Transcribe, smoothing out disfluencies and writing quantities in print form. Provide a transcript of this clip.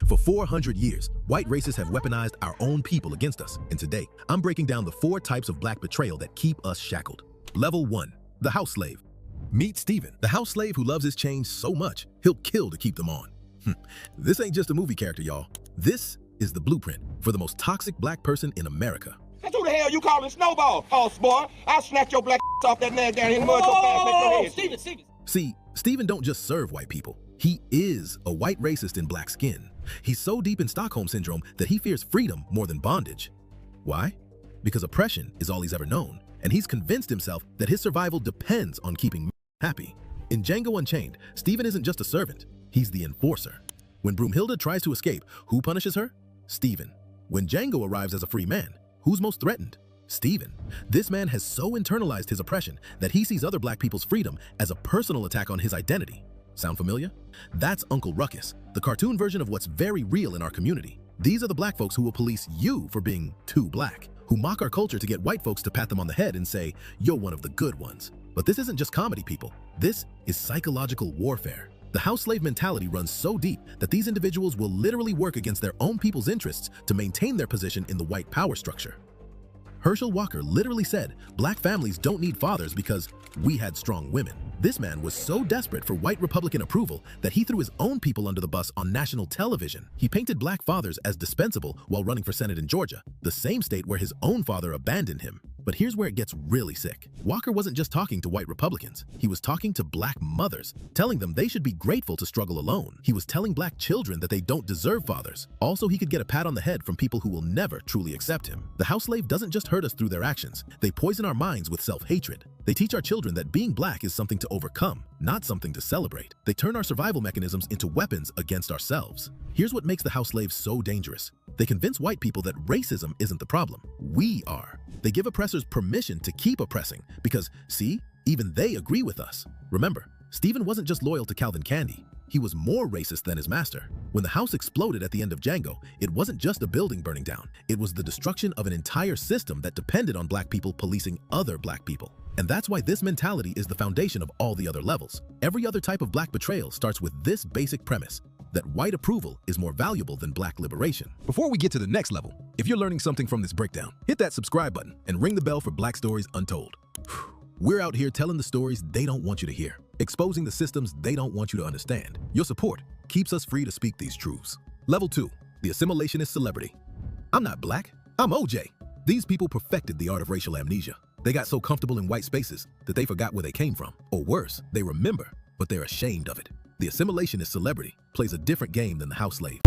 For 400 years, white racists have weaponized our own people against us, and today, I'm breaking down the 4 types of black betrayal that keep us shackled. Level 1. The house slave. Meet Steven, the house slave who loves his chains so much, he'll kill to keep them on. This ain't just a movie character, y'all. This is the blueprint for the most toxic black person in America. That's who the hell you calling Snowball, hoss boy? I'll snatch your black off that man down here in the mud so fast, make your head. Steven. See, Steven don't just serve white people. He is a white racist in black skin. He's so deep in Stockholm Syndrome that he fears freedom more than bondage. Why? Because oppression is all he's ever known, and he's convinced himself that his survival depends on keeping happy. In Django Unchained, Steven isn't just a servant, he's the enforcer. When Broomhilda tries to escape, who punishes her? Steven. When Django arrives as a free man, who's most threatened? Steven. This man has so internalized his oppression that he sees other black people's freedom as a personal attack on his identity. Sound familiar? That's Uncle Ruckus, the cartoon version of what's very real in our community. These are the black folks who will police you for being too black, who mock our culture to get white folks to pat them on the head and say, you're one of the good ones. But this isn't just comedy, people. This is psychological warfare. The house slave mentality runs so deep that these individuals will literally work against their own people's interests to maintain their position in the white power structure. Herschel Walker literally said, black families don't need fathers because we had strong women. This man was so desperate for white Republican approval that he threw his own people under the bus on national television. He painted black fathers as dispensable while running for Senate in Georgia, the same state where his own father abandoned him. But here's where it gets really sick. Walker wasn't just talking to white Republicans. He was talking to black mothers, telling them they should be grateful to struggle alone. He was telling black children that they don't deserve fathers. Also, he could get a pat on the head from people who will never truly accept him. The house slave doesn't just hurt us through their actions. They poison our minds with self-hatred. They teach our children that being black is something to overcome, not something to celebrate. They turn our survival mechanisms into weapons against ourselves. Here's what makes the house slaves so dangerous. They convince white people that racism isn't the problem. We are. They give oppressors permission to keep oppressing because, see, even they agree with us. Remember, Steven wasn't just loyal to Calvin Candy. He was more racist than his master. When the house exploded at the end of Django, it wasn't just a building burning down. It was the destruction of an entire system that depended on black people policing other black people. And that's why this mentality is the foundation of all the other levels. Every other type of black betrayal starts with this basic premise, that white approval is more valuable than black liberation. Before we get to the next level, if you're learning something from this breakdown, hit that subscribe button and ring the bell for Black Stories Untold. We're out here telling the stories they don't want you to hear, exposing the systems they don't want you to understand. Your support keeps us free to speak these truths. Level 2, the assimilationist celebrity. I'm not black, I'm OJ. These people perfected the art of racial amnesia. They got so comfortable in white spaces that they forgot where they came from. Or worse, they remember, but they're ashamed of it. The assimilationist celebrity plays a different game than the house slave.